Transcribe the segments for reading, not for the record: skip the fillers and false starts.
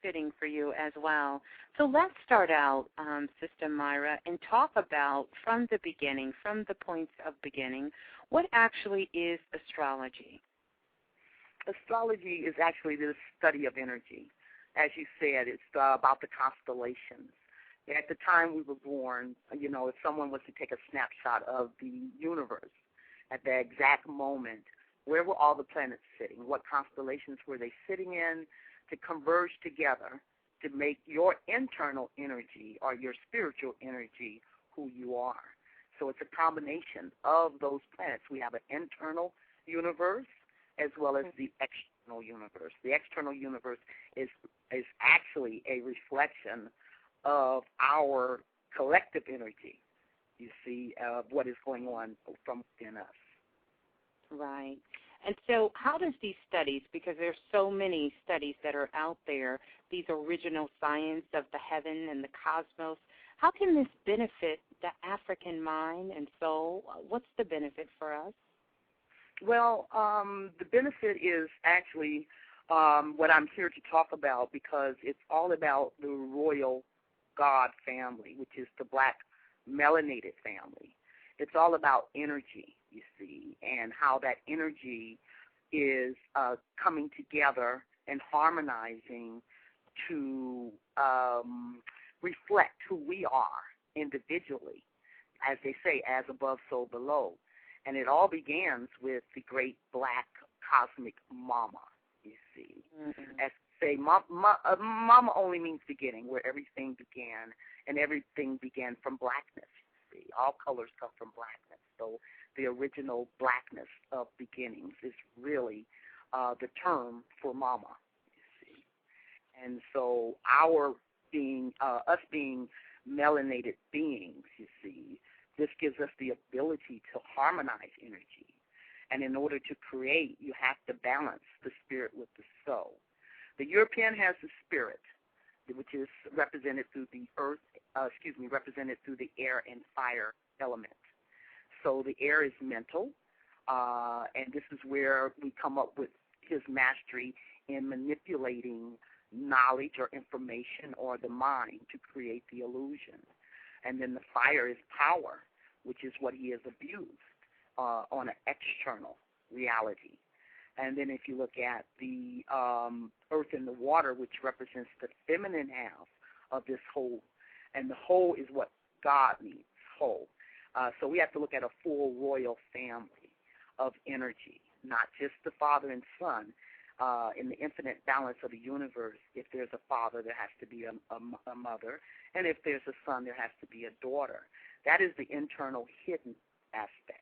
fitting for you as well. So let's start out, Sister Myrah, and talk about from the beginning, from the points of beginning, what actually is astrology? Astrology is actually the study of energy. As you said, it's about the constellations. At the time we were born, if someone was to take a snapshot of the universe at the exact moment, where were all the planets sitting? What constellations were they sitting in to converge together to make your internal energy or your spiritual energy who you are? So it's a combination of those planets. We have an internal universe as well as the external universe. The external universe is actually a reflection of our collective energy, you see, of what is going on from within us. Right. And so how does these studies, because there's so many studies that are out there, these original science of the heaven and the cosmos, how can this benefit the African mind and soul? What's the benefit for us? Well, the benefit is actually what I'm here to talk about, because it's all about the royal God family, which is the black melanated family. It's all about energy, you see, and how that energy is coming together and harmonizing to reflect who we are individually, as they say, as above, so below. And it all begins with the great black cosmic mama, you see. Mm-hmm. As say, mama only means beginning, where everything began, and everything began from blackness. You see, all colors come from blackness. So the original blackness of beginnings is really the term for mama. You see, and so us being melanated beings, you see, this gives us the ability to harmonize energy. And in order to create, you have to balance the spirit with the soul. The European has the spirit, which is represented through the represented through the air and fire element. So the air is mental, and this is where we come up with his mastery in manipulating knowledge or information or the mind to create the illusion. And then the fire is power, which is what he has abused on an external reality. And then if you look at the earth and the water, which represents the feminine half of this whole, and the whole is what God means, whole. So we have to look at a full royal family of energy, not just the father and son. In the infinite balance of the universe, if there's a father, there has to be a mother. And if there's a son, there has to be a daughter. That is the internal hidden aspect.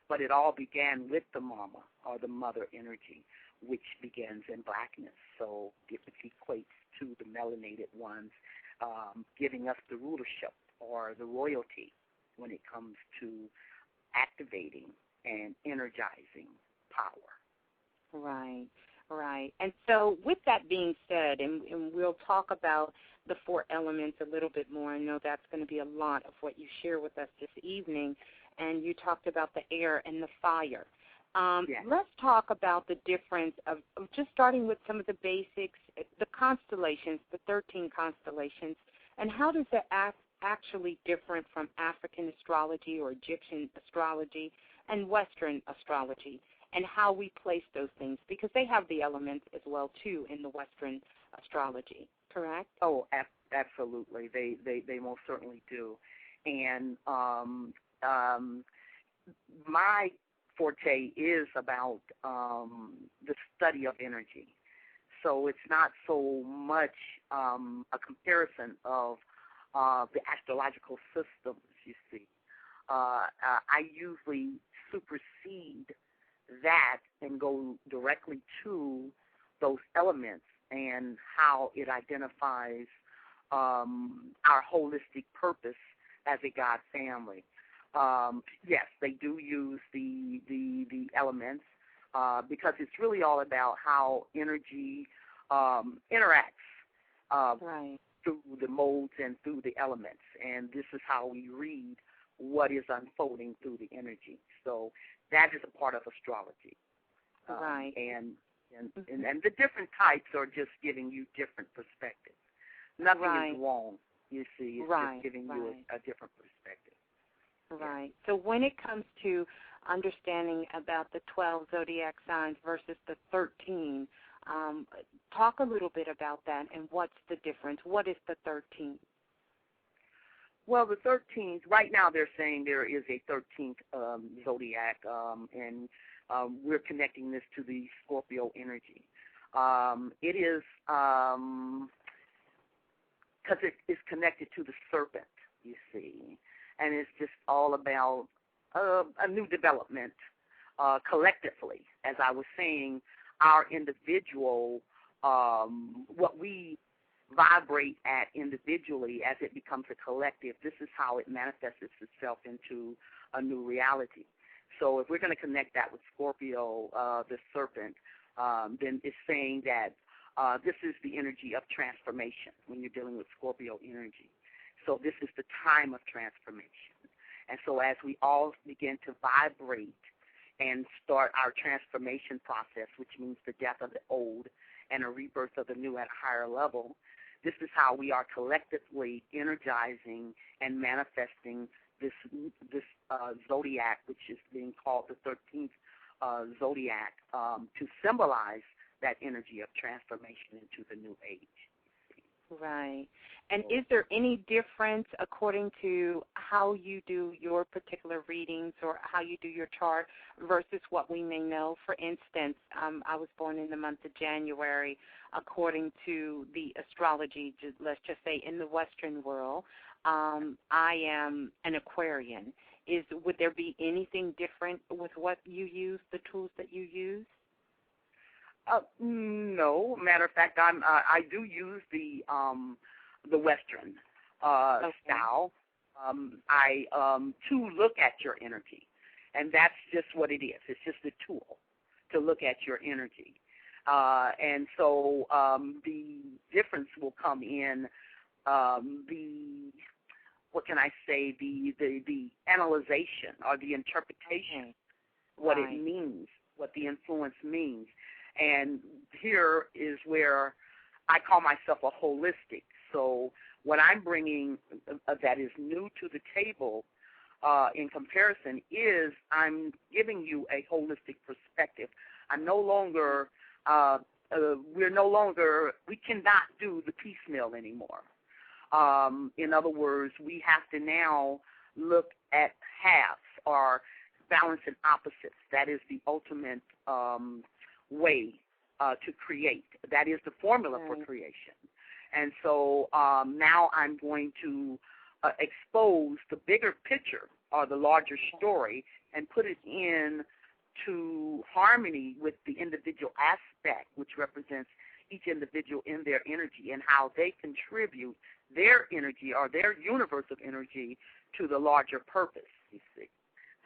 But it all began with the mama, or the mother energy, which begins in blackness. So it equates to the melanated ones, giving us the rulership or the royalty when it comes to activating and energizing power. Right. Right. And so with that being said, and we'll talk about the four elements a little bit more. I know that's going to be a lot of what you share with us this evening. And you talked about the air and the fire. Yes. Let's talk about the difference of just starting with some of the basics, the constellations, the 13 constellations, and how does that actually different from African astrology or Egyptian astrology and Western astrology, and how we place those things, because they have the elements as well, too, in the Western astrology, correct? Oh, absolutely. They most certainly do. And my forte is about the study of energy. So it's not so much a comparison of the astrological systems, you see. I usually supersede that and go directly to those elements and how it identifies our holistic purpose as a God family. Yes, they do use the elements because it's really all about how energy interacts right. through the modes and through the elements, and this is how we read what is unfolding through the energy. So that is a part of astrology. Right. And the different types are just giving you different perspectives. nothing right. is wrong. You see, it's right. just giving you a different perspective. Right. So when it comes to understanding about the 12 zodiac signs versus the 13, talk a little bit about that and what's the difference. What is the 13th? Well, the 13th, right now they're saying there is a 13th zodiac, and we're connecting this to the Scorpio energy. It is because it is connected to the serpent, you see, and it's just all about a new development collectively. As I was saying, our individual, what we vibrate at individually as it becomes a collective, this is how it manifests itself into a new reality. So if we're going to connect that with Scorpio, the serpent, then it's saying that this is the energy of transformation when you're dealing with Scorpio energy. So this is the time of transformation. And so as we all begin to vibrate and start our transformation process, which means the death of the old and a rebirth of the new at a higher level, this is how we are collectively energizing and manifesting this zodiac, which is being called the 13th zodiac, to symbolize that energy of transformation into the new age. Right. And is there any difference according to how you do your particular readings or how you do your chart versus what we may know? For instance, I was born in the month of January. According to the astrology, let's just say in the Western world, I am an Aquarian. Would there be anything different with what you use, the tools that you use? No. Matter of fact, I do use the Western style. I to look at your energy, and that's just what it is. It's just a tool to look at your energy, and so the difference will come in what can I say, the analyzation or the interpretation, what it means, what the influence means. And here is where I call myself a holistic. So what I'm bringing that is new to the table in comparison is I'm giving you a holistic perspective. I'm no longer, we cannot do the piecemeal anymore. In other words, we have to now look at halves or balance and opposites. That is the ultimate way to create. That is the formula for creation. And so now I'm going to expose the bigger picture or the larger story and put it in to harmony with the individual aspect, which represents each individual in their energy and how they contribute their energy or their universe of energy to the larger purpose, you see.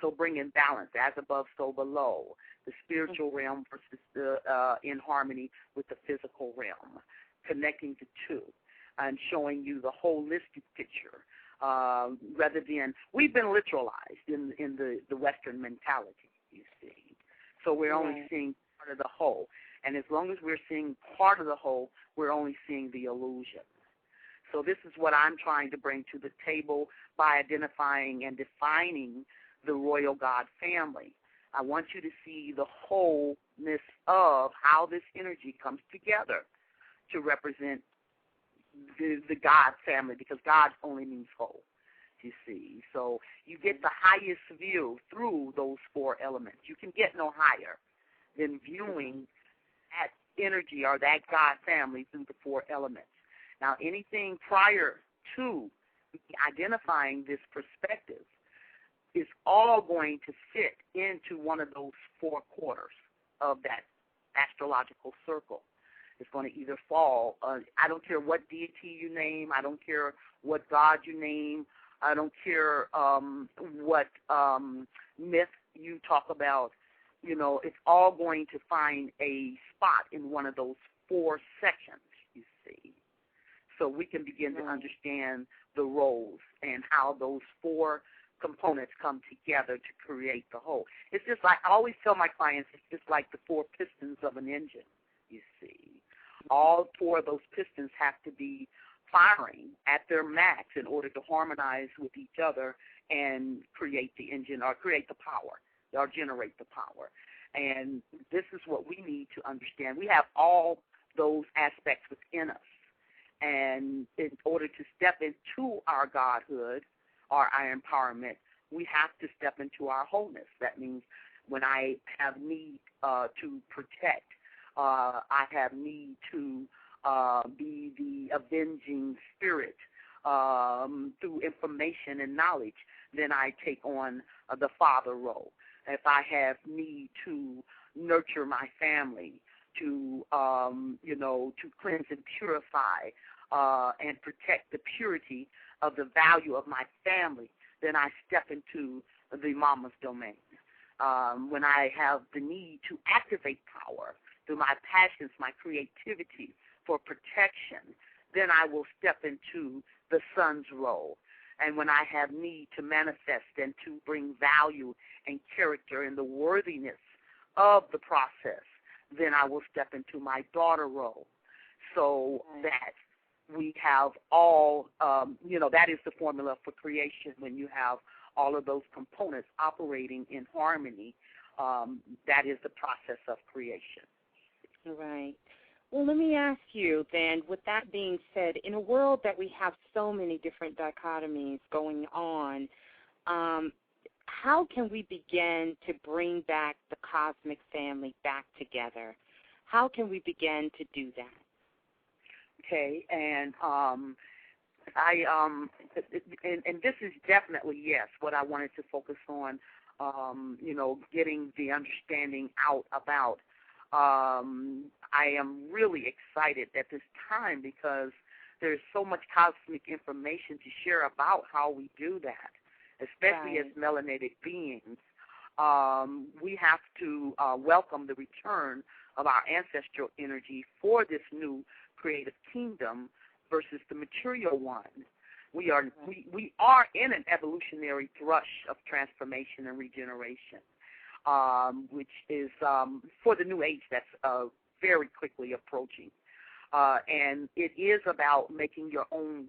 So bringing balance, as above, so below, the spiritual realm versus in harmony with the physical realm, connecting the two and showing you the holistic picture rather than, we've been literalized in the Western mentality, you see. So we're only seeing part of the whole. And as long as we're seeing part of the whole, we're only seeing the illusion. So this is what I'm trying to bring to the table by identifying and defining the royal God family. I want you to see the wholeness of how this energy comes together to represent the God family, because God only means whole, you see. So you get the highest view through those four elements. You can get no higher than viewing that energy or that God family through the four elements. Now, anything prior to identifying this perspective is all going to fit into one of those four quarters of that astrological circle. It's going to either fall, I don't care what deity you name, I don't care what God you name, I don't care what myth you talk about, you know, it's all going to find a spot in one of those four sections, you see. So we can begin to understand the roles and how those four components come together to create the whole. It's just like, I always tell my clients, it's just like the four pistons of an engine, you see. All four of those pistons have to be firing at their max in order to harmonize with each other and create the engine or create the power or generate the power. And this is what we need to understand. We have all those aspects within us. And in order to step into our godhood or our empowerment, we have to step into our wholeness. That means when I have need to protect, I have need to be the avenging spirit through information and knowledge, then I take on the father role. If I have need to nurture my family, to to cleanse and purify and protect the purity of the value of my family, then I step into the mama's domain. When I have the need to activate power through my passions, my creativity for protection, then I will step into the son's role. And when I have need to manifest and to bring value and character and the worthiness of the process, then I will step into my daughter role. So that we have all, that is the formula for creation. When you have all of those components operating in harmony, that is the process of creation. Right. Well, let me ask you then, with that being said, in a world that we have so many different dichotomies going on, how can we begin to bring back the cosmic family back together? How can we begin to do that? Okay, and and this is definitely, yes, what I wanted to focus on, getting the understanding out about. I am really excited at this time because there's so much cosmic information to share about how we do that, especially as melanated beings. We have to welcome the return of our ancestral energy for this new creative kingdom versus the material one. We are in an evolutionary thrush of transformation and regeneration, which is for the new age that's very quickly approaching. And it is about making your own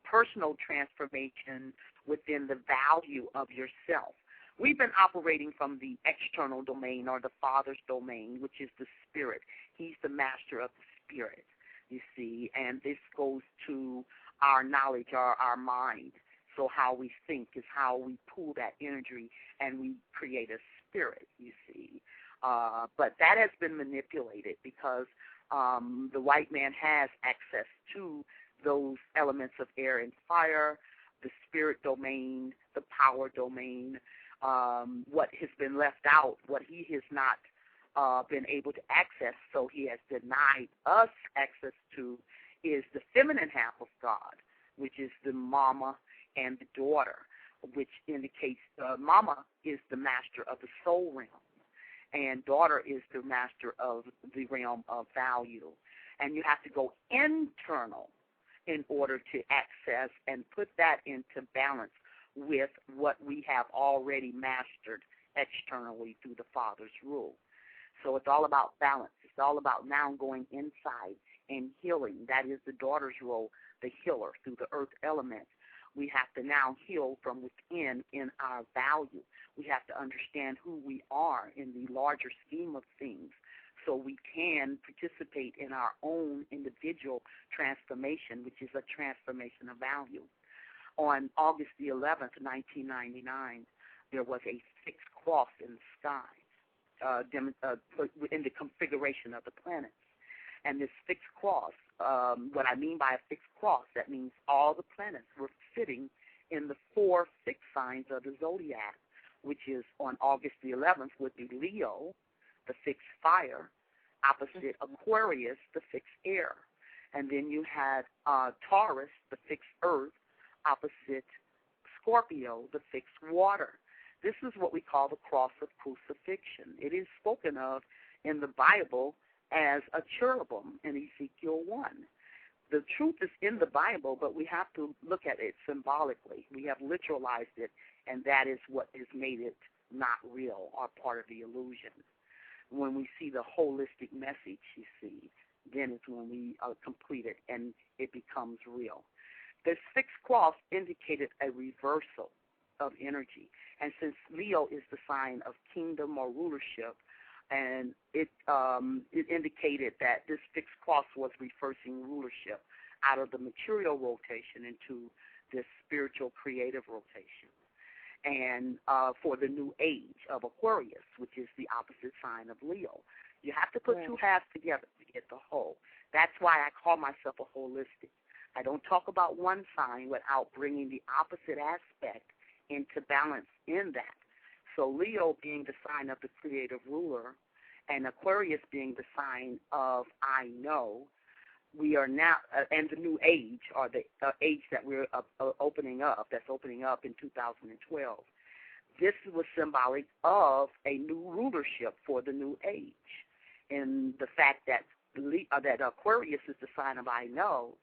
personal transformation within the value of yourself. We've been operating from the external domain or the Father's domain, which is the spirit. He's the master of the spirit, you see, and this goes to our knowledge, our mind. So how we think is how we pull that energy and we create a spirit, you see. But that has been manipulated because the white man has access to those elements of air and fire, the spirit domain, the power domain. What has been left out, what he has not been able to access, so he has denied us access to, is the feminine half of God, which is the mama and the daughter, which indicates mama is the master of the soul realm, and daughter is the master of the realm of value. And you have to go internal in order to access and put that into balance with what we have already mastered externally through the Father's rule. So it's all about balance. It's all about now going inside and healing. That is the daughter's role, the healer through the earth element. We have to now heal from within in our value. We have to understand who we are in the larger scheme of things so we can participate in our own individual transformation, which is a transformation of value. On August the 11th, 1999, there was a fixed cross in the sky in the configuration of the planets. And this fixed cross, what I mean by a fixed cross, that means all the planets were sitting in the 4 fixed signs of the zodiac, which is on August the 11th would be Leo, the fixed fire, opposite Aquarius, the fixed air. And then you had Taurus, the fixed earth, opposite Scorpio, the fixed water. This is what we call the cross of crucifixion. It is spoken of in the Bible as a cherubim in Ezekiel 1. The truth is in the Bible, but we have to look at it symbolically. We have literalized it, and that is what has made it not real or part of the illusion. When we see the holistic message, you see, then is when we complete it and it becomes real. The sixth cross indicated a reversal of energy. And since Leo is the sign of kingdom or rulership, and it indicated that this fixed cross was reversing rulership out of the material rotation into this spiritual creative rotation. And for the new age of Aquarius, which is the opposite sign of Leo. You have to put two halves together to get the whole. That's why I call myself a holistic. I don't talk about one sign without bringing the opposite aspect into balance in that. So Leo being the sign of the creative ruler and Aquarius being the sign of I know, we are now, and the new age, or the age that we're opening up, that's opening up in 2012. This was symbolic of a new rulership for the new age. And the fact that that Aquarius is the sign of I know,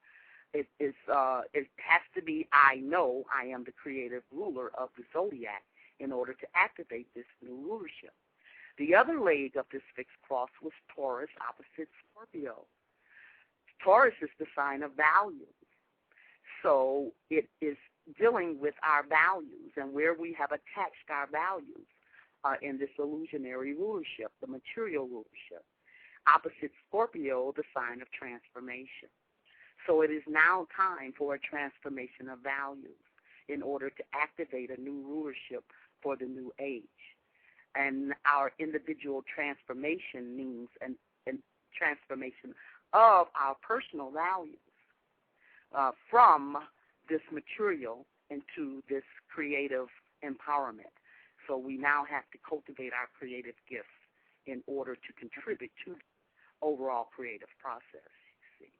it has to be I know I am the creative ruler of the zodiac in order to activate this new rulership. The other leg of this fixed cross was Taurus opposite Scorpio. Taurus is the sign of values. So it is dealing with our values and where we have attached our values in this illusionary rulership, the material rulership. Opposite Scorpio, the sign of transformation. So it is now time for a transformation of values in order to activate a new rulership for the new age. And our individual transformation means a transformation of our personal values from this material into this creative empowerment. So we now have to cultivate our creative gifts in order to contribute to the overall creative process, you see.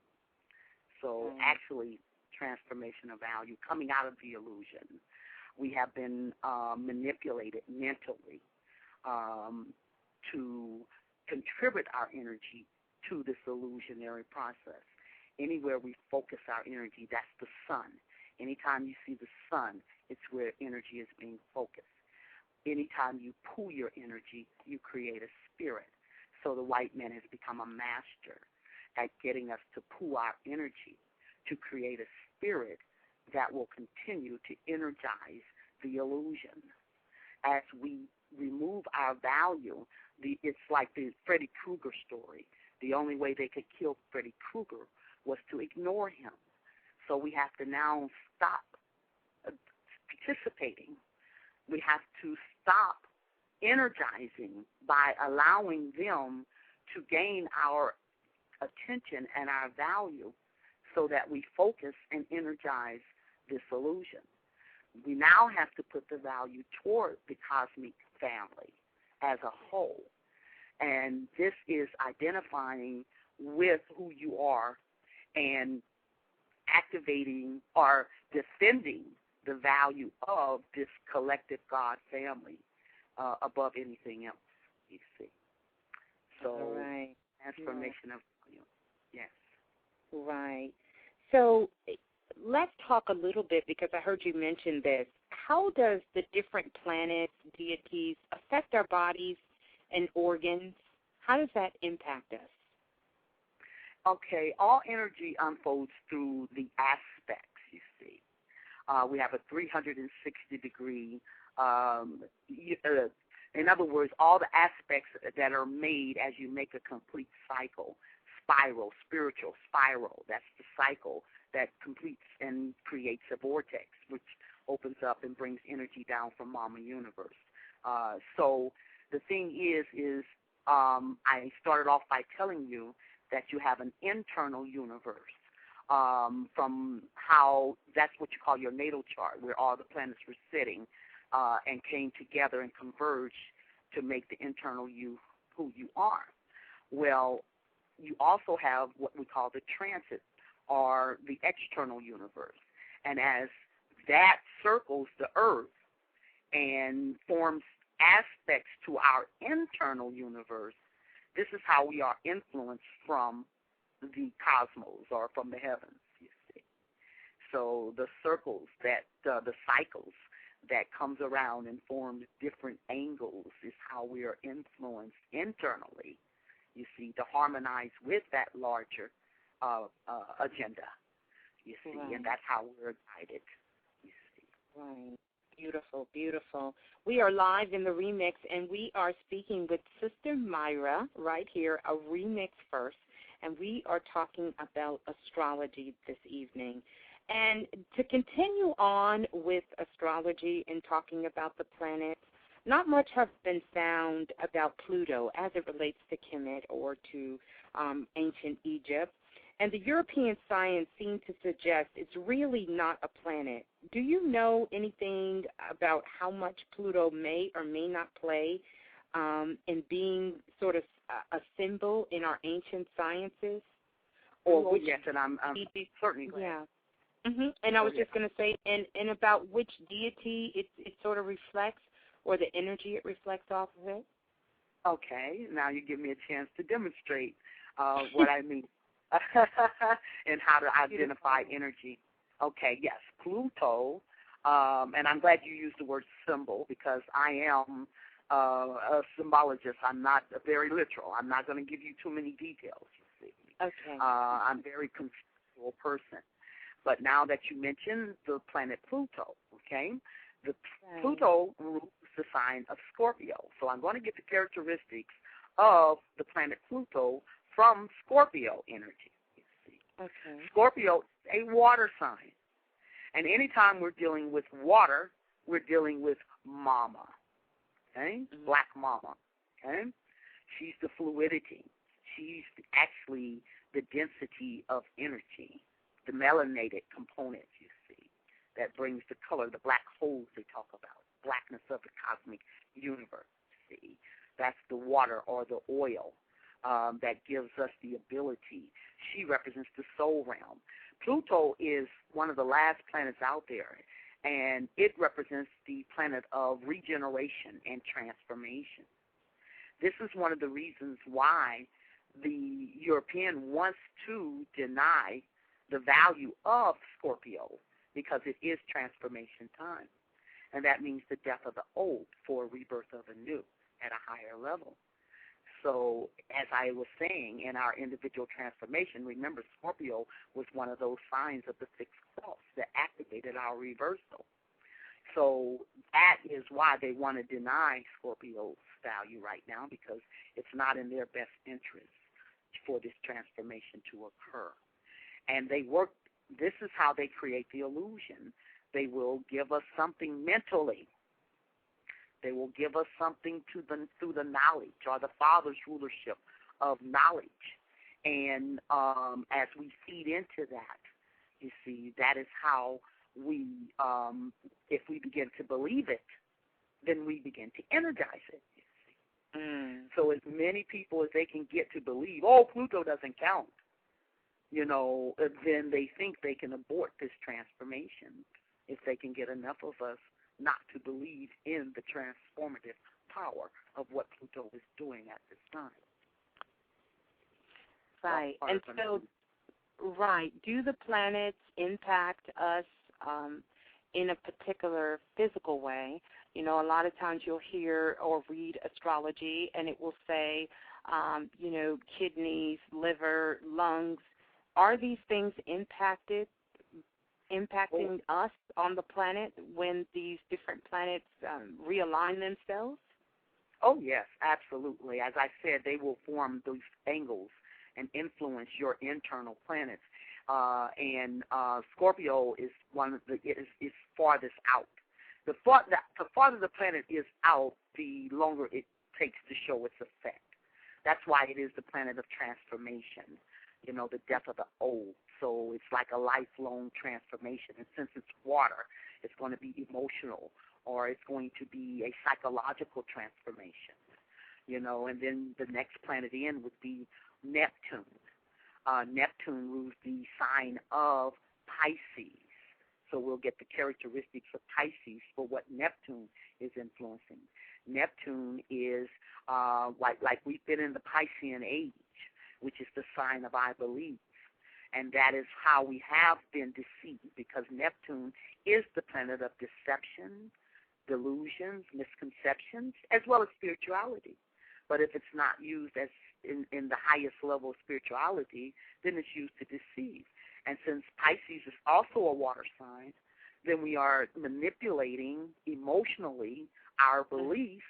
So actually, transformation of value coming out of the illusion. We have been manipulated mentally to contribute our energy to this illusionary process. Anywhere we focus our energy, that's the sun. Anytime you see the sun, it's where energy is being focused. Anytime you pull your energy, you create a spirit. So the white man has become a master at getting us to pull our energy to create a spirit that will continue to energize the illusion. As we remove our value, it's like the Freddy Krueger story. The only way they could kill Freddy Krueger was to ignore him. So we have to now stop participating. We have to stop energizing by allowing them to gain our attention and our value so that we focus and energize this illusion. We now have to put the value toward the cosmic family as a whole. And this is identifying with who you are and activating or defending the value of this collective God family above anything else, you see. So transformation of value, yes. Right. So let's talk a little bit, because I heard you mention this. How does the different planets, deities, affect our bodies and organs? How does that impact us? Okay, all energy unfolds through the aspects, you see. We have a 360-degree, in other words, all the aspects that are made as you make a complete cycle, spiral, spiritual spiral. That's the cycle that completes and creates a vortex, which opens up and brings energy down from Mama Universe. So the thing is I started off by telling you that you have an internal universe from how that's what you call your natal chart, where all the planets were sitting and came together and converged to make the internal you who you are. Well, you also have what we call the transit, or the external universe. And as that circles the earth and forms aspects to our internal universe, this is how we are influenced from the cosmos or from the heavens, you see. So the circles that, the cycles that comes around and forms different angles is how we are influenced internally you see, to harmonize with that larger agenda, you see, Right. and that's how we're guided, you see. Right. Beautiful, beautiful. We are live in the remix, and we are speaking with Sister Myrah right here, a remix first, and we are talking about astrology this evening. And to continue on with astrology and talking about the planets, not much has been found about Pluto as it relates to Kemet or to ancient Egypt. And the European science seemed to suggest it's really not a planet. Do you know anything about how much Pluto may or may not play in being sort of a symbol in our ancient sciences? Or yes, and I'm certainly glad. Yeah. Mm-hmm. And I was just going to say, and about which deity it sort of reflects, or the energy it reflects off of it? Okay, now you give me a chance to demonstrate what I mean and how to identify energy. Okay, yes, Pluto, and I'm glad you used the word symbol because I am a symbologist. I'm not very literal. I'm not going to give you too many details, you see. Okay. I'm a very conceptual person. But now that you mentioned the planet Pluto, okay, Pluto rules the sign of Scorpio. So I'm going to get the characteristics of the planet Pluto from Scorpio energy, you see. Okay. Scorpio is a water sign. And anytime we're dealing with water, we're dealing with mama, okay, black mama, okay. She's the fluidity. She's actually the density of energy, the melanated component, you see, that brings the color, the black holes they talk about, blackness of the cosmic universe, see. That's the water or the oil that gives us the ability. She represents the soul realm. Pluto is one of the last planets out there, and it represents the planet of regeneration and transformation. This is one of the reasons why the European wants to deny the value of Scorpio, because it is transformation time. And that means the death of the old for a rebirth of a new at a higher level. So as I was saying, in our individual transformation, remember Scorpio was one of those signs of the fixed cross that activated our reversal. So that is why they want to deny Scorpio's value right now, because it's not in their best interest for this transformation to occur. And they work, this is how they create the illusion. They will give us something mentally. They will give us something through the knowledge or the Father's rulership of knowledge. And as we feed into that, you see, that is how we, if we begin to believe it, then we begin to energize it. You see. So as many people as they can get to believe, oh, Pluto doesn't count, you know, then they think they can abort this transformation if they can get enough of us not to believe in the transformative power of what Pluto is doing at this time. Right. And so, right, do the planets impact us in a particular physical way? You know, a lot of times you'll hear or read astrology, and it will say, you know, kidneys, liver, lungs. Are these things impacting us on the planet when these different planets realign themselves? Oh, yes, absolutely. As I said, they will form those angles and influence your internal planets. And Scorpio is one of the is farthest out. The farther the planet is out, the longer it takes to show its effect. That's why it is the planet of transformation, you know, the death of the old. So it's like a lifelong transformation. And since it's water, it's going to be emotional, or it's going to be a psychological transformation, you know. And then the next planet in would be Neptune. Neptune rules the sign of Pisces. So we'll get the characteristics of Pisces for what Neptune is influencing. Neptune is like we've been in the Piscean age, which is the sign of I believe. And that is how we have been deceived, because Neptune is the planet of deception, delusions, misconceptions, as well as spirituality. But if it's not used as in the highest level of spirituality, then it's used to deceive. And since Pisces is also a water sign, then we are manipulating emotionally our belief,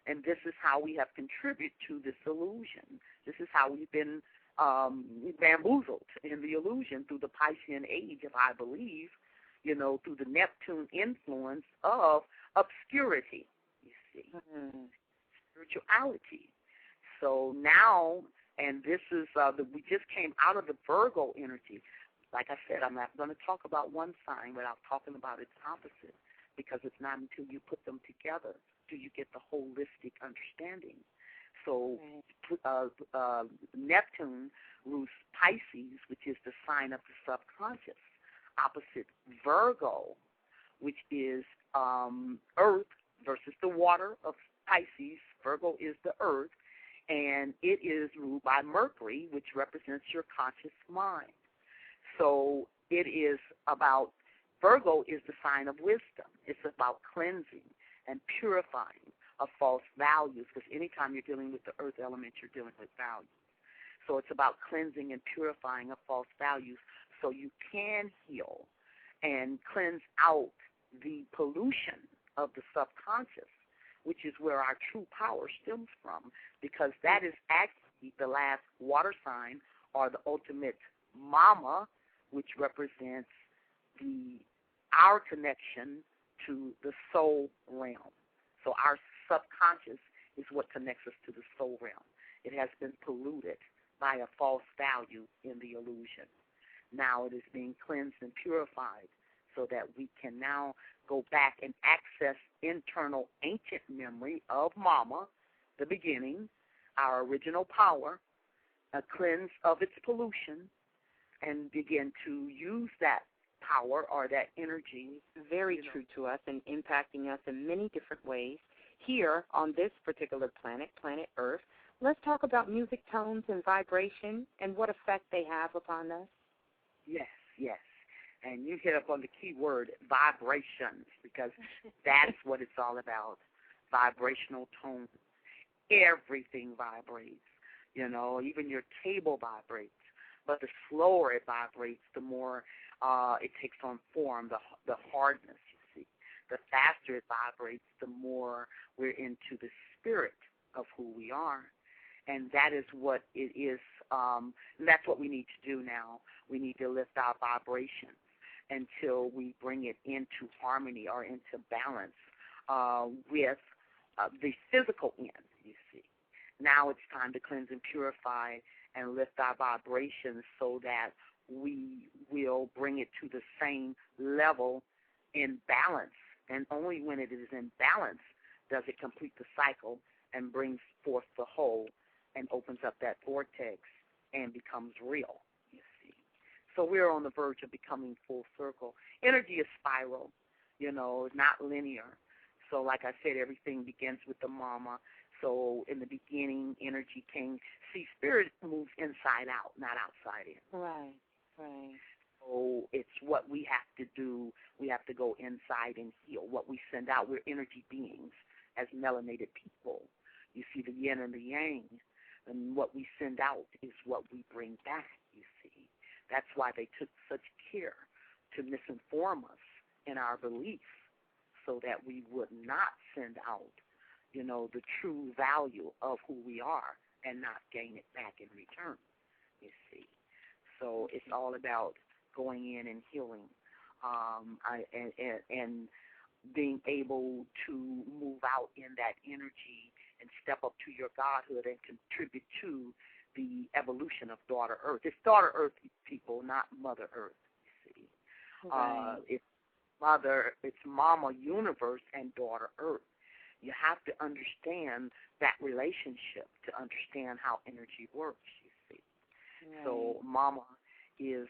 and this is how we have contributed to this illusion. This is how we've been bamboozled in the illusion through the Piscean age, if I believe, through the Neptune influence of obscurity, you see, spirituality. So now, and this is, we just came out of the Virgo energy. Like I said, I'm not going to talk about one sign without talking about its opposite, because it's not until you put them together do you get the holistic understanding. So Neptune rules Pisces, which is the sign of the subconscious, opposite Virgo, which is earth versus the water of Pisces. Virgo is the earth, and it is ruled by Mercury, which represents your conscious mind. So it is about, Virgo is the sign of wisdom. It's about cleansing and purifying of false values, because anytime you're dealing with the earth element, you're dealing with values. So it's about cleansing and purifying of false values so you can heal and cleanse out the pollution of the subconscious, which is where our true power stems from, because that is actually the last water sign, or the ultimate mama, which represents our connection to the soul realm. So our subconscious is what connects us to the soul realm. It has been polluted by a false value in the illusion. Now it is being cleansed and purified so that we can now go back and access internal ancient memory of Mama, the beginning, our original power, a cleanse of its pollution, and begin to use that power or that energy. Very true to us and impacting us in many different ways. Here on this particular planet, planet Earth, let's talk about music tones and vibration and what effect they have upon us. Yes, yes. And you hit up on the key word, vibrations, because that's what it's all about, vibrational tones. Everything vibrates, even your table vibrates. But the slower it vibrates, the more it takes on form, the hardness, you see. The faster it vibrates, the more we're into the spirit of who we are. And that is what it is. And that's what we need to do now. We need to lift our vibrations until we bring it into harmony or into balance with the physical end, you see. Now it's time to cleanse and purify and lift our vibrations so that we will bring it to the same level in balance. And only when it is in balance does it complete the cycle and brings forth the whole and opens up that vortex and becomes real, you see. So we're on the verge of becoming full circle. Energy is spiral, not linear. So like I said, everything begins with the mama. So in the beginning, energy came. See, spirit moves inside out, not outside in. Right. So it's what we have to do. We have to go inside and heal. What we send out, we're energy beings as melanated people. You see the yin and the yang. And what we send out is what we bring back, you see. That's why they took such care to misinform us in our beliefs so that we would not send out, the true value of who we are and not gain it back in return, you see. So it's all about going in and healing and being able to move out in that energy and step up to your godhood and contribute to the evolution of Daughter Earth. It's Daughter Earth, people, not Mother Earth, you see. Right. It's Mama Universe and Daughter Earth. You have to understand that relationship to understand how energy works, you see. Right. So Mama is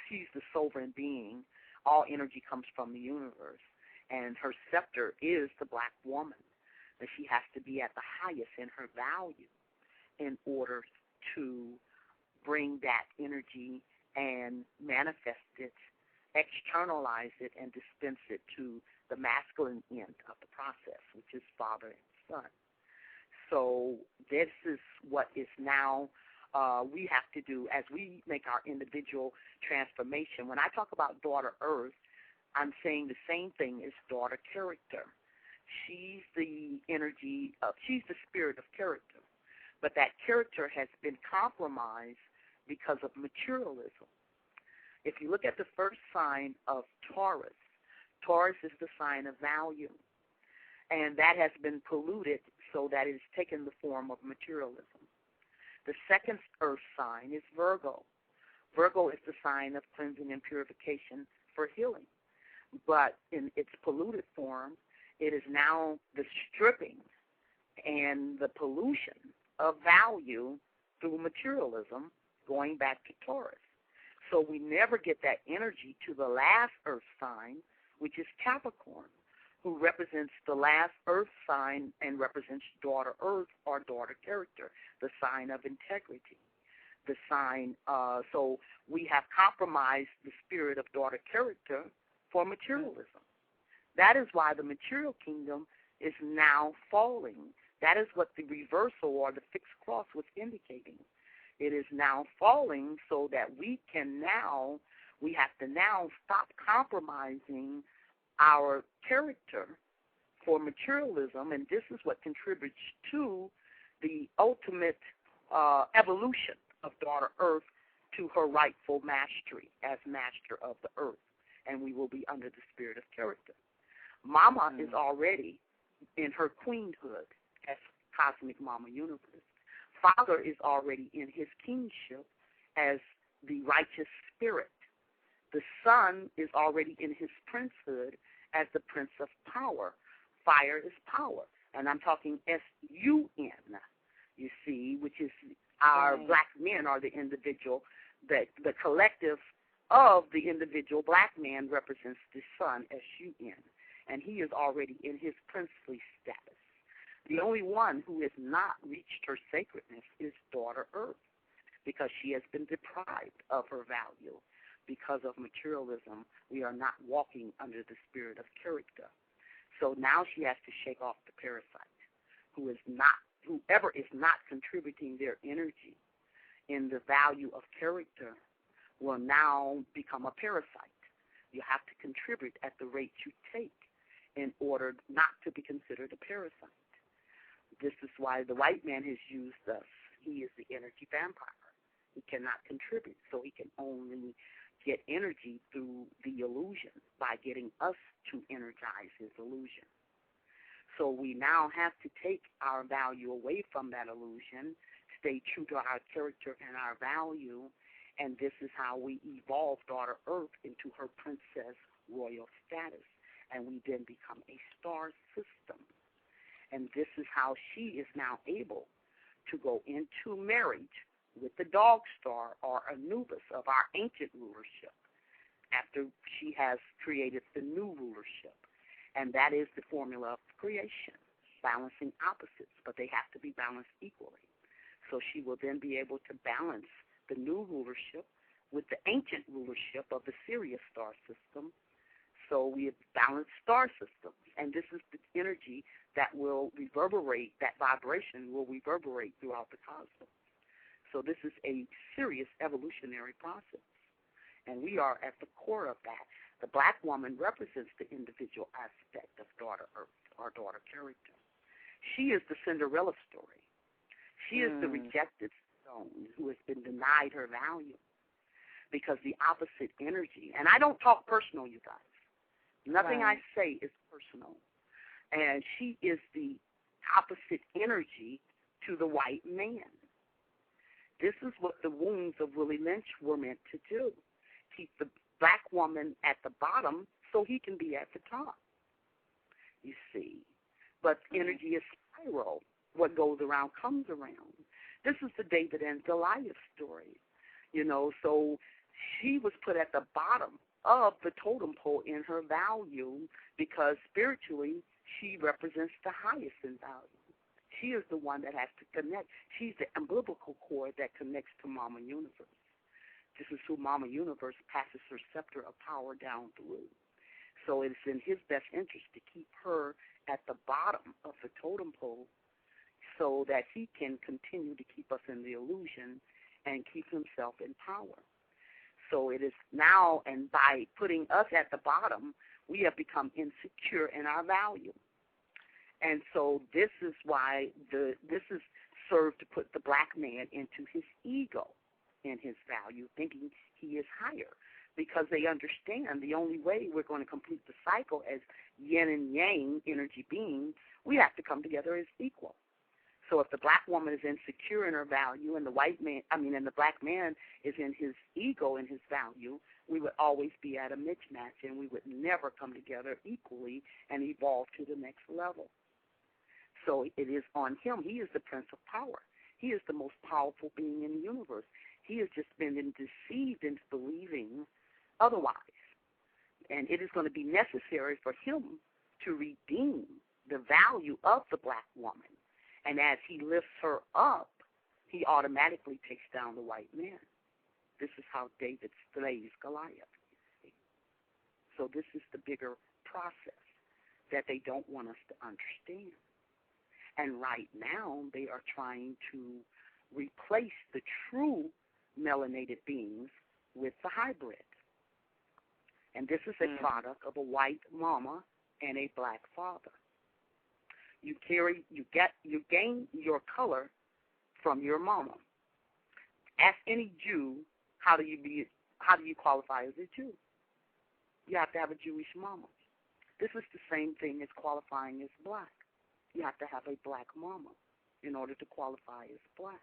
she's the sovereign being. All energy comes from the universe. And her scepter is the black woman. And she has to be at the highest in her value in order to bring that energy and manifest it, externalize it, and dispense it to the masculine end of the process, which is father and sun. So this is what is now we have to do as we make our individual transformation. When I talk about daughter Earth, I'm saying the same thing as daughter character. She's the energy she's the spirit of character. But that character has been compromised because of materialism. If you look at the first sign of Taurus, Taurus is the sign of value. And that has been polluted so that it has taken the form of materialism. The second earth sign is Virgo. Virgo is the sign of cleansing and purification for healing. But in its polluted form, it is now the stripping and the pollution of value through materialism going back to Taurus. So we never get that energy to the last earth sign, which is Capricorn, who represents the last earth sign and represents daughter earth or daughter character, the sign of integrity. The sign, so we have compromised the spirit of daughter character for materialism. That is why the material kingdom is now falling. That is what the reversal or the fixed cross was indicating. It is now falling so that we have to now stop compromising our character for materialism, and this is what contributes to the ultimate evolution of daughter Earth to her rightful mastery as master of the earth, and we will be under the spirit of character. Mama is already in her queenhood as cosmic Mama Universe. Father is already in his kingship as the righteous spirit. The Son is already in his princehood as the Prince of Power. Fire is power. And I'm talking S-U-N, you see, which is our black men are the individual, the collective of the individual black man represents the Son, S-U-N. And he is already in his princely status. The only one who has not reached her sacredness is daughter Earth, because she has been deprived of her value. Because of materialism, we are not walking under the spirit of character. So now she has to shake off the parasite, whoever is not contributing their energy in the value of character will now become a parasite. You have to contribute at the rate you take in order not to be considered a parasite. This is why the white man has used us. He is the energy vampire. He cannot contribute, so he can only get energy through the illusion by getting us to energize his illusion. So we now have to take our value away from that illusion, stay true to our character and our value, and this is how we evolve daughter Earth into her princess royal status, and we then become a star system. And this is how she is now able to go into marriage with the dog star or Anubis of our ancient rulership after she has created the new rulership. And that is the formula of creation, balancing opposites, but they have to be balanced equally. So she will then be able to balance the new rulership with the ancient rulership of the Sirius star system. So we have balanced star systems, and this is the energy that will reverberate, that vibration will reverberate throughout the cosmos. So this is a serious evolutionary process, and we are at the core of that. The black woman represents the individual aspect of daughter Earth, or daughter character. She is the Cinderella story. She is the rejected stone who has been denied her value because the opposite energy, and I don't talk personal, you guys. Nothing I say is personal. And she is the opposite energy to the white man. This is what the wounds of Willie Lynch were meant to do. Keep the black woman at the bottom so he can be at the top, you see. But energy is spiral. What goes around comes around. This is the David and Goliath story, so she was put at the bottom of the totem pole in her value because spiritually she represents the highest in value. She is the one that has to connect. She's the umbilical cord that connects to Mama Universe. This is who Mama Universe passes her scepter of power down through. So it's in his best interest to keep her at the bottom of the totem pole so that he can continue to keep us in the illusion and keep himself in power. So it is now, and by putting us at the bottom, we have become insecure in our value. And so this is why this is served to put the black man into his ego and his value, thinking he is higher. Because they understand the only way we're going to complete the cycle as yin and yang energy beings, we have to come together as equal. So if the black woman is insecure in her value and the and the black man is in his ego and his value, we would always be at a mismatch and we would never come together equally and evolve to the next level. So it is on him. He is the Prince of Power. He is the most powerful being in the universe. He has just been deceived into believing otherwise. And it is going to be necessary for him to redeem the value of the black woman. And as he lifts her up, he automatically takes down the white man. This is how David slays Goliath. So this is the bigger process that they don't want us to understand. And right now, they are trying to replace the true melanated beings with the hybrid. And this is a product of a white mama and a black father. You gain your color from your mama. Ask any Jew, how do you qualify as a Jew? You have to have a Jewish mama. This is the same thing as qualifying as black. You have to have a black mama in order to qualify as black,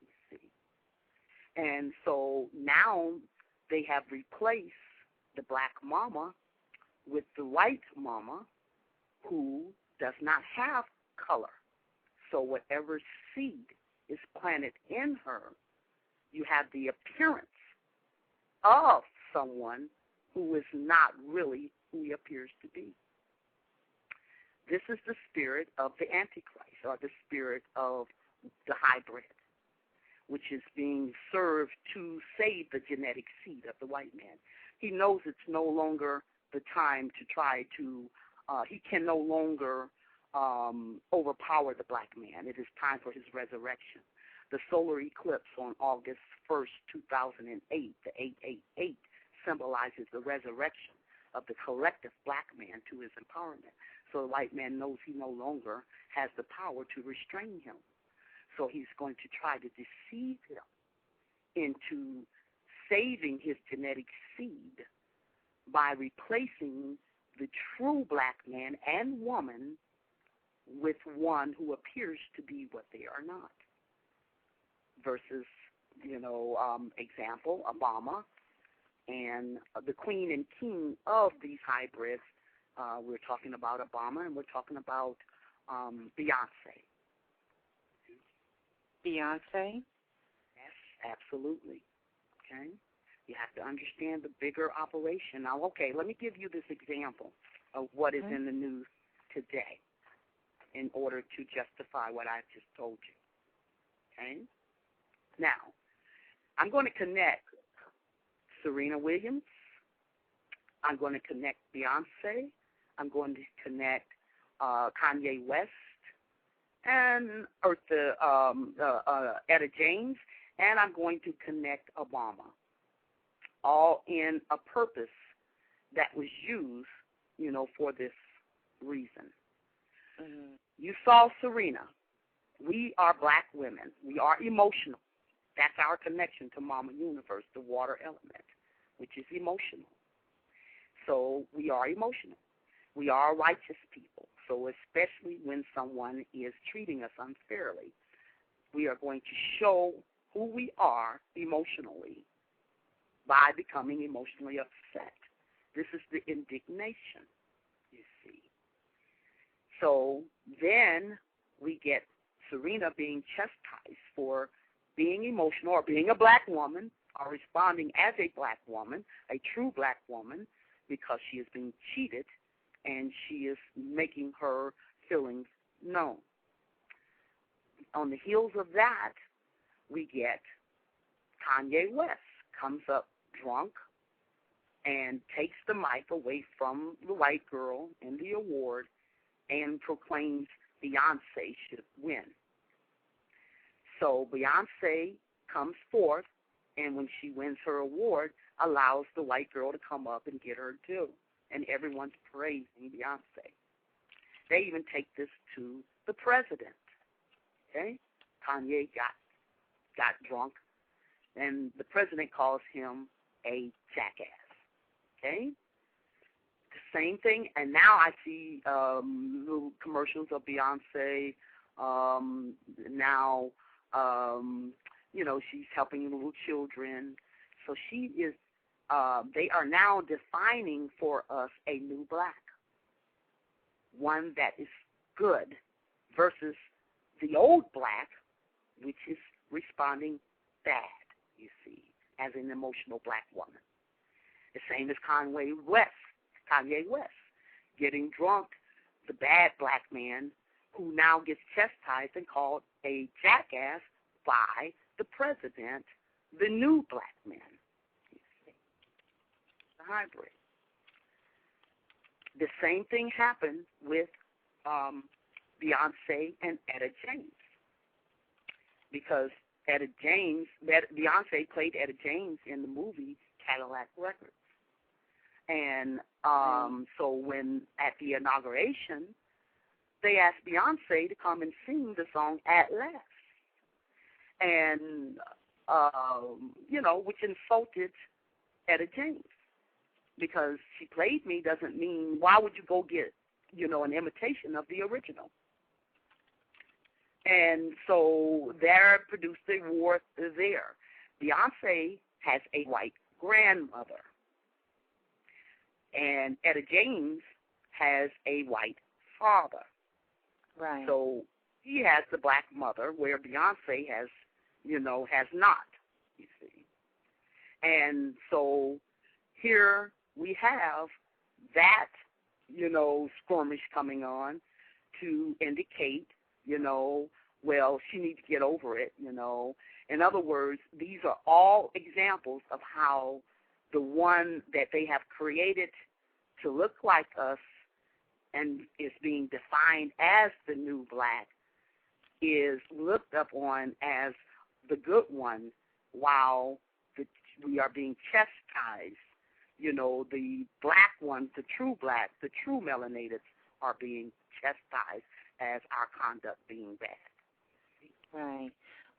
you see. And so now they have replaced the black mama with the white mama who does not have color. So whatever seed is planted in her, you have the appearance of someone who is not really who he appears to be. This is the spirit of the Antichrist, or the spirit of the hybrid, which is being served to save the genetic seed of the white man. He knows it's no longer the time to try to, he can no longer overpower the black man. It is time for his resurrection. The solar eclipse on August 1st, 2008, the 888, symbolizes the resurrection of the collective black man to his empowerment. So the white man knows he no longer has the power to restrain him. So he's going to try to deceive him into saving his genetic seed by replacing the true black man and woman with one who appears to be what they are not. Versus, example, Obama and the queen and king of these hybrids. We're talking about Obama and we're talking about Beyonce. Beyonce? Yes, absolutely. Okay? You have to understand the bigger operation. Now, okay, let me give you this example of what is in the news today in order to justify what I've just told you. Okay? Now, I'm going to connect Serena Williams. I'm going to connect Beyonce. I'm going to connect Kanye West and Etta James, and I'm going to connect Obama, all in a purpose that was used, for this reason. Mm-hmm. You saw Serena. We are black women. We are emotional. That's our connection to Mama Universe, the water element, which is emotional. So we are emotional. We are righteous people. So especially when someone is treating us unfairly, we are going to show who we are emotionally by becoming emotionally upset. This is the indignation, you see. So then we get Serena being chastised for being emotional or being a black woman or responding as a black woman, a true black woman, because she is being cheated and she is making her feelings known. On the heels of that, we get Kanye West comes up drunk and takes the mic away from the white girl in the award and proclaims Beyonce should win. So Beyonce comes forth, and when she wins her award, allows the white girl to come up and get her due. And everyone's praising Beyonce. They even take this to the president. Okay? Kanye got drunk, and the president calls him a jackass. Okay? The same thing, and now I see little commercials of Beyonce. Now, she's helping little children. So she is. They are now defining for us a new black, one that is good, versus the old black, which is responding bad. You see, as an emotional black woman. The same as Kanye West, getting drunk, the bad black man who now gets chastised and called a jackass by the president, the new black man. You see, the hybrid. The same thing happened with Beyonce and Etta James, because Beyonce played Etta James in the movie Cadillac Records. And so when at the inauguration, they asked Beyonce to come and sing the song At Last. And, which insulted Etta James. Because she played me doesn't mean, why would you go get, an imitation of the original? And so there produced a war there. Beyonce has a white grandmother. And Etta James has a white father. Right. So he has the black mother, where Beyonce has not, you see. And so here we have that, skirmish coming on to indicate, well, she needs to get over it, In other words, these are all examples of how the one that they have created to look like us and is being defined as the new black is looked up on as the good one, while we are being chastised. The black ones, the true blacks, the true melanateds are being chastised as our conduct being bad. Right.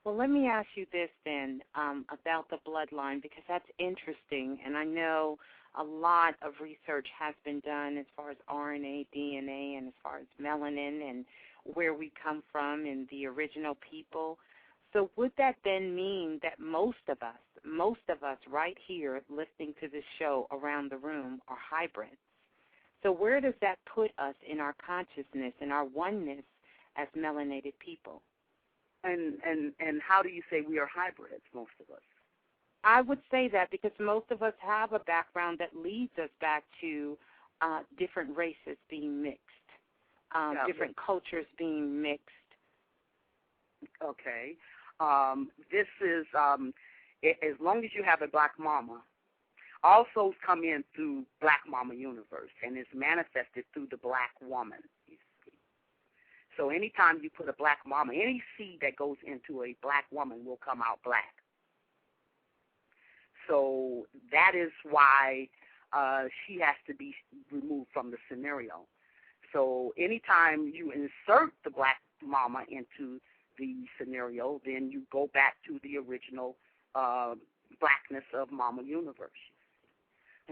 Well, let me ask you this then about the bloodline, because that's interesting, and I know a lot of research has been done as far as RNA, DNA, and as far as melanin and where we come from and the original people. So would that then mean that most of us right here listening to this show around the room are hybrids? So where does that put us in our consciousness and our oneness as melanated people? And how do you say we are hybrids, most of us? I would say that because most of us have a background that leads us back to different races being mixed, different cultures being mixed. Okay. This is, as long as you have a black mama, all souls come in through Black Mama Universe, and is manifested through the black woman, you see. So anytime you put a black mama, any seed that goes into a black woman will come out black. So that is why she has to be removed from the scenario. So anytime you insert the black mama into the scenario, then you go back to the original blackness of Mama Universe.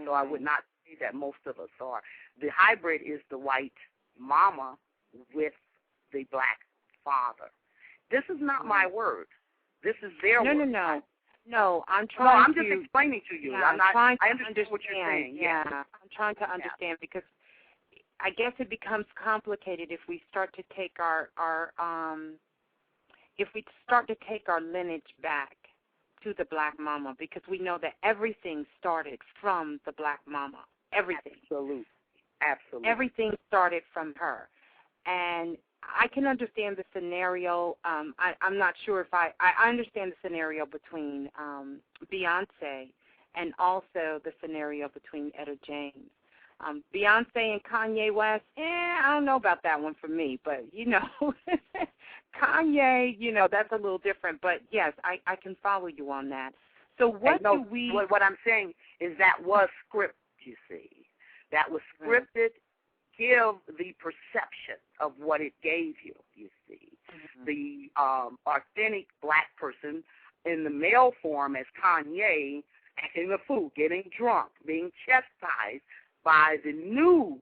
So I would not say that most of us are. The hybrid is the white mama with the black father. This is not my word. This is their word. No, I'm trying I'm just explaining to you. Yeah, I understand what you're saying. Yeah, I'm trying to understand because I guess it becomes complicated if we start to take our lineage back to the black mama, because we know that everything started from the black mama. Everything. Absolutely. Everything started from her. And I can understand the scenario. I'm not sure if I understand the scenario between Beyonce and also the scenario between Etta James. Beyonce and Kanye West, I don't know about that one for me, but, Kanye, that's a little different. But, yes, I can follow you on that. So what what I'm saying is that was script, you see. That was scripted, give the perception of what it gave you, you see. Mm-hmm. The authentic black person in the male form as Kanye, acting a fool, getting drunk, being chastised by the new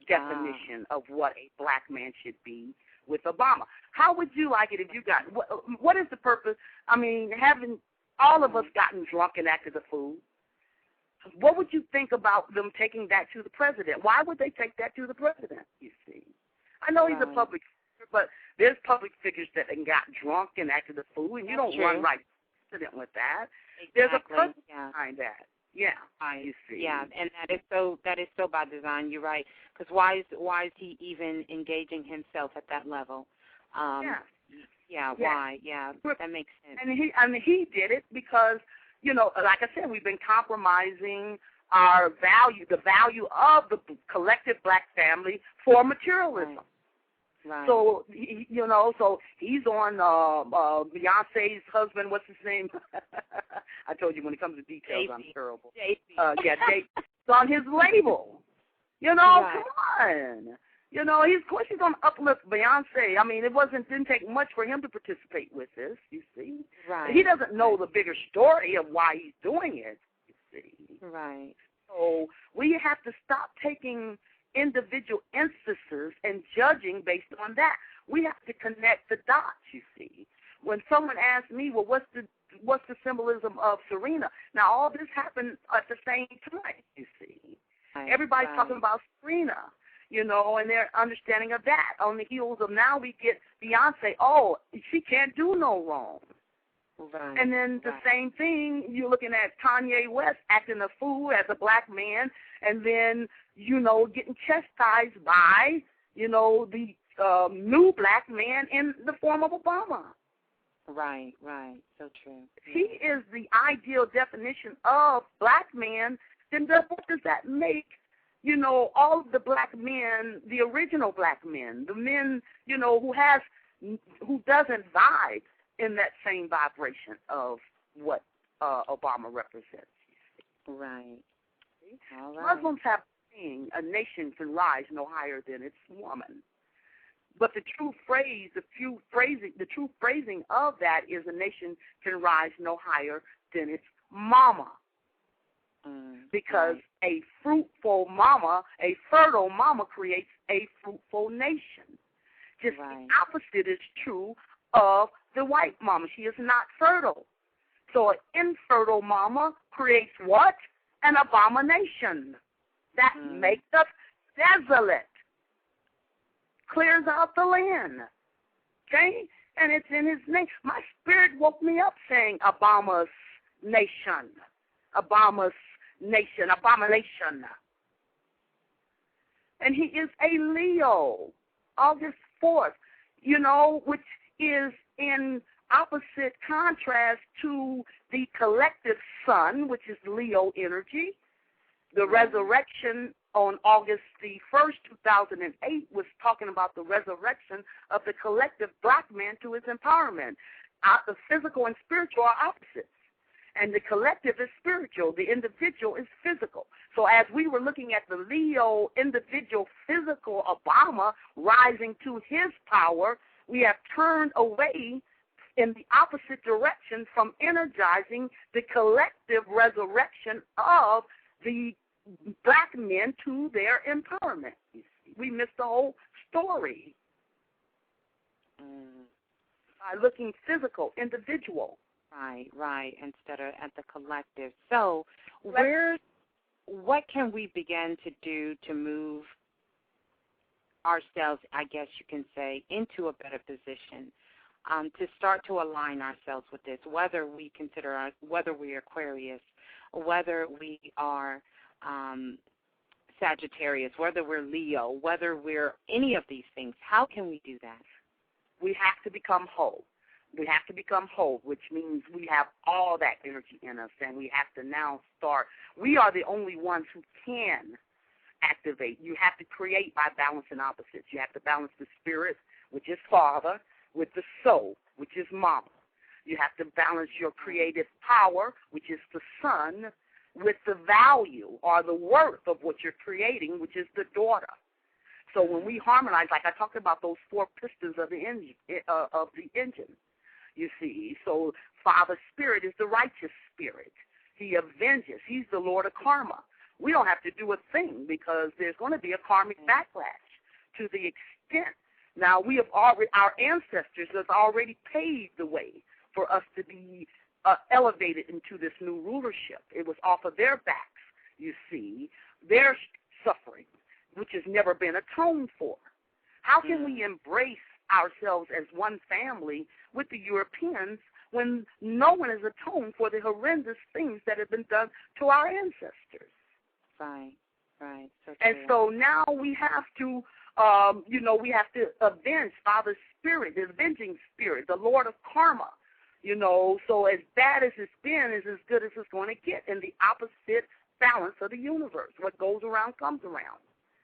definition of what a black man should be with Obama. How would you like it if you got, what is the purpose? I mean, having all of us gotten drunk and acted a fool, what would you think about them taking that to the president? Why would they take that to the president, you see? I know he's a public figure, but there's public figures that got drunk and acted a fool, and you don't run right to the president with that. Exactly. There's a purpose behind that. Yeah, you see. Yeah, and that is so by design. You're right. Because why is he even engaging himself at that level? Why? Yeah, that makes sense. And he did it because, like I said, we've been compromising our value, the value of the collective black family for materialism. Right. So, so he's on Beyonce's husband, what's his name? I told you when it comes to details, I'm terrible. Jay. It's on his label. Come on. He's going to uplift Beyonce. I mean, didn't take much for him to participate with this, you see. Right. He doesn't know the bigger story of why he's doing it, you see. Right. So we have to stop taking individual instances and judging based on that. We have to connect the dots, you see. When someone asks me, well, what's the symbolism of Serena? Now, all this happened at the same time, you see. Right. Everybody's talking about Serena, and their understanding of that. On the heels of now we get Beyonce, she can't do no wrong. Right. And then the same thing, you're looking at Kanye West acting a fool as a black man, and then, getting chastised by, the new black man in the form of Obama. Right, so true. If he is the ideal definition of black man, then what does that make, all of the black men, the original black men, the men, who doesn't vibe in that same vibration of what Obama represents. Right. All right. Muslims have a saying, a nation can rise no higher than its woman. But the true phrasing of that is a nation can rise no higher than its mama. Because a fruitful mama, a fertile mama creates a fruitful nation. Just the opposite is true of the white mama. She is not fertile. So an infertile mama creates what? An abomination. That makes us desolate. Clears out the land. Okay? And it's in his name. My spirit woke me up saying Obama's nation. Obama's nation. Abomination. And he is a Leo. August 4th. Which is in opposite contrast to the collective sun, which is Leo energy. The resurrection on August the 1st, 2008, was talking about the resurrection of the collective black man to his empowerment. The physical and spiritual are opposites. And the collective is spiritual. The individual is physical. So as we were looking at the Leo individual physical Obama rising to his power, we have turned away in the opposite direction from energizing the collective resurrection of the black men to their empowerment. We missed the whole story by looking physical, individual. Right, instead of at the collective. So what can we begin to do to move ourselves, I guess you can say, into a better position, to start to align ourselves with this, whether we're Aquarius, whether we are Sagittarius, whether we're Leo, whether we're any of these things? How can we do that? We have to become whole. We have to become whole, which means we have all that energy in us, and we have to now start. We are the only ones who can activate. You have to create by balancing opposites. You have to balance the spirit, which is Father, with the soul, which is Mama. You have to balance your creative power, which is the Son, with the value or the worth of what you're creating, which is the daughter. So when we harmonize, like I talked about those four pistons of the engine, you see. So Father Spirit is the righteous spirit. He avenges. He's the Lord of karma. We don't have to do a thing because there's going to be a karmic backlash to the extent. Now, we have already, our ancestors have already paved the way for us to be elevated into this new rulership. It was off of their backs, you see, their suffering, which has never been atoned for. How can we embrace ourselves as one family with the Europeans when no one has atoned for the horrendous things that have been done to our ancestors? Right, right. So now we have to, we have to avenge Father's Spirit, the avenging spirit, the Lord of karma. So as bad as it's been is as good as it's going to get in the opposite balance of the universe. What goes around comes around,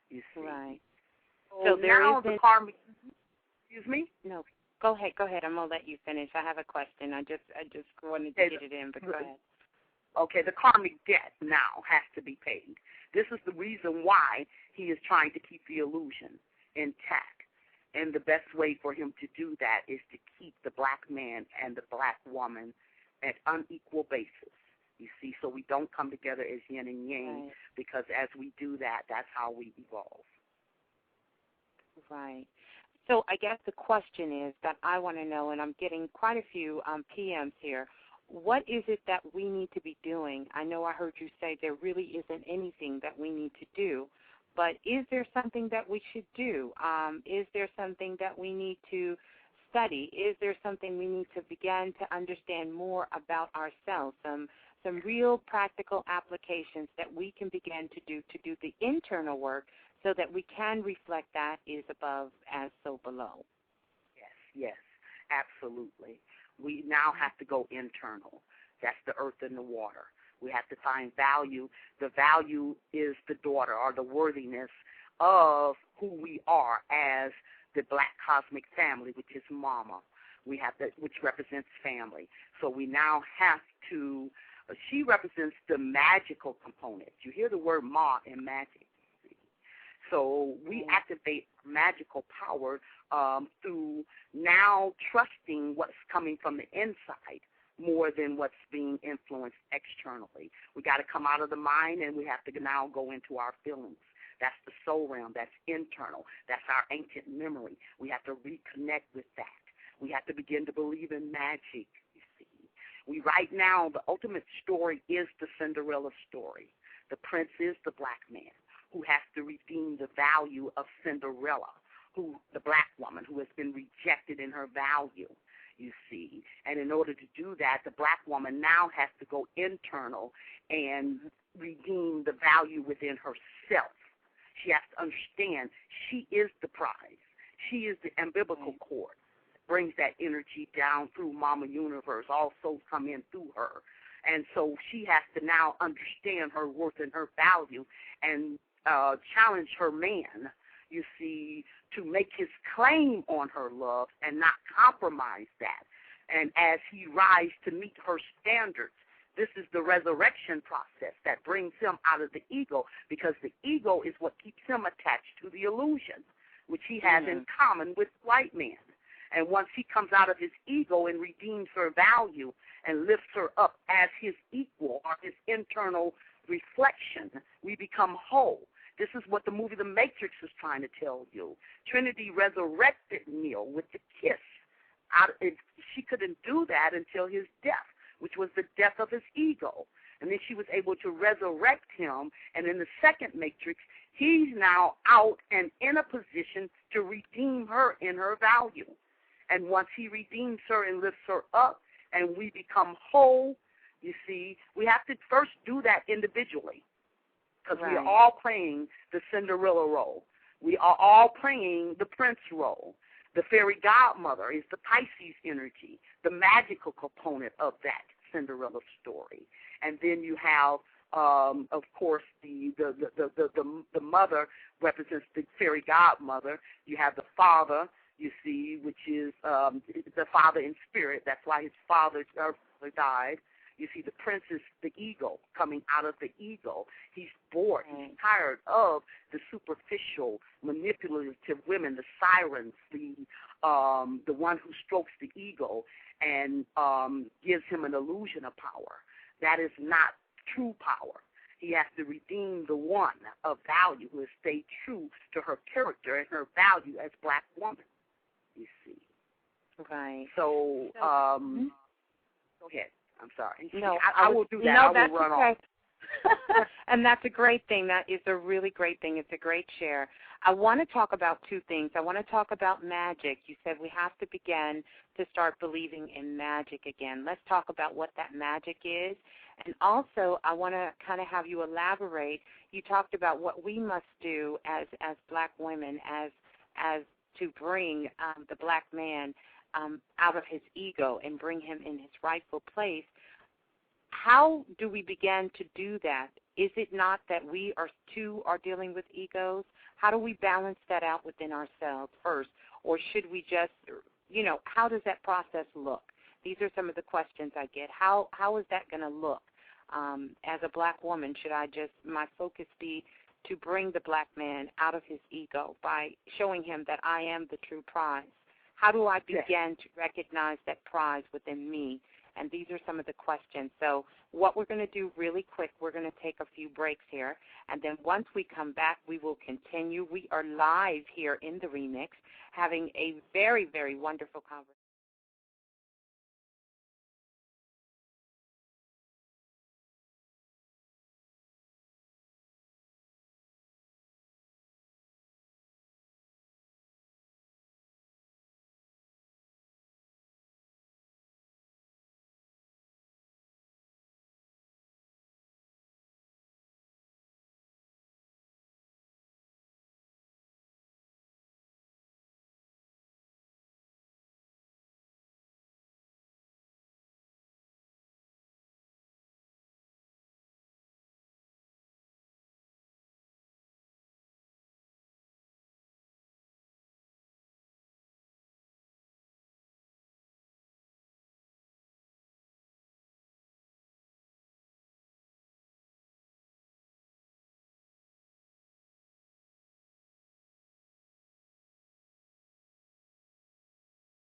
you see. Right. So now the karmic, excuse me? No, go ahead. I'm going to let you finish. I have a question. I just wanted to get it in, but go ahead. Okay, the karmic debt now has to be paid. This is the reason why he is trying to keep the illusion intact. And the best way for him to do that is to keep the black man and the black woman at unequal basis. You see, so we don't come together as yin and yang, because as we do that, that's how we evolve. Right. So I guess the question is that I want to know, and I'm getting quite a few PMs here, what is it that we need to be doing? I know I heard you say there really isn't anything that we need to do, but is there something that we should do? Is there something that we need to study? Is there something we need to begin to understand more about ourselves? Some real practical applications that we can begin to do the internal work so that we can reflect that is above as so below. Yes, absolutely. We now have to go internal. That's the earth and the water. We have to find value. The value is the daughter, or the worthiness of who we are as the black cosmic family, which is Mama. We have that, which represents family. So we now have to, she represents the magical component. You hear the word Ma in magic. So we activate magical power through now trusting what's coming from the inside more than what's being influenced externally. We got to come out of the mind, and we have to now go into our feelings. That's the soul realm. That's internal. That's our ancient memory. We have to reconnect with that. We have to begin to believe in magic, you see. Right now, the ultimate story is the Cinderella story. The prince is the black man who has to redeem the value of Cinderella, the black woman who has been rejected in her value, you see. And in order to do that, the black woman now has to go internal and redeem the value within herself. She has to understand she is the prize. She is the umbilical cord. Brings that energy down through Mama Universe. All souls come in through her. And so she has to now understand her worth and her value and challenge her man, you see, to make his claim on her love and not compromise that. And as he rises to meet her standards, this is the resurrection process that brings him out of the ego, because the ego is what keeps him attached to the illusion, which he has in common with white man. And once he comes out of his ego and redeems her value and lifts her up as his equal or his internal reflection, we become whole. This is what the movie The Matrix is trying to tell you. Trinity resurrected Neo with the kiss. She couldn't do that until his death, which was the death of his ego. And then she was able to resurrect him. And in the second Matrix, he's now out and in a position to redeem her in her value. And once he redeems her and lifts her up and we become whole, you see, we have to first do that individually, because we are all playing the Cinderella role. We are all playing the prince role. The fairy godmother is the Pisces energy, the magical component of that Cinderella story. And then you have, of course, the mother represents the fairy godmother. You have the father, you see, which is the father in spirit. That's why his father died. You see the princess, the eagle, coming out of the eagle. He's bored. He's tired of the superficial, manipulative women, the sirens, the one who strokes the eagle and gives him an illusion of power. That is not true power. He has to redeem the one of value who has stayed true to her character and her value as black woman, you see. Right. So, go ahead. I'm sorry. No, I will do that. No, I will run off. And that's a great thing. That is a really great thing. It's a great share. I want to talk about two things. I want to talk about magic. You said we have to begin to start believing in magic again. Let's talk about what that magic is. And also, I want to kind of have you elaborate. You talked about what we must do as black women as to bring the black man out of his ego and bring him in his rightful place. How do we begin to do that? Is it not that we are dealing with egos? How do we balance that out within ourselves first? Or should we just, how does that process look? These are some of the questions I get. How is that going to look? As a black woman, should my focus be to bring the black man out of his ego by showing him that I am the true prize? How do I begin to recognize that prize within me? And these are some of the questions. So what we're going to do really quick, we're going to take a few breaks here. And then once we come back, we will continue. We are live here in the Remix having a very, very wonderful conversation.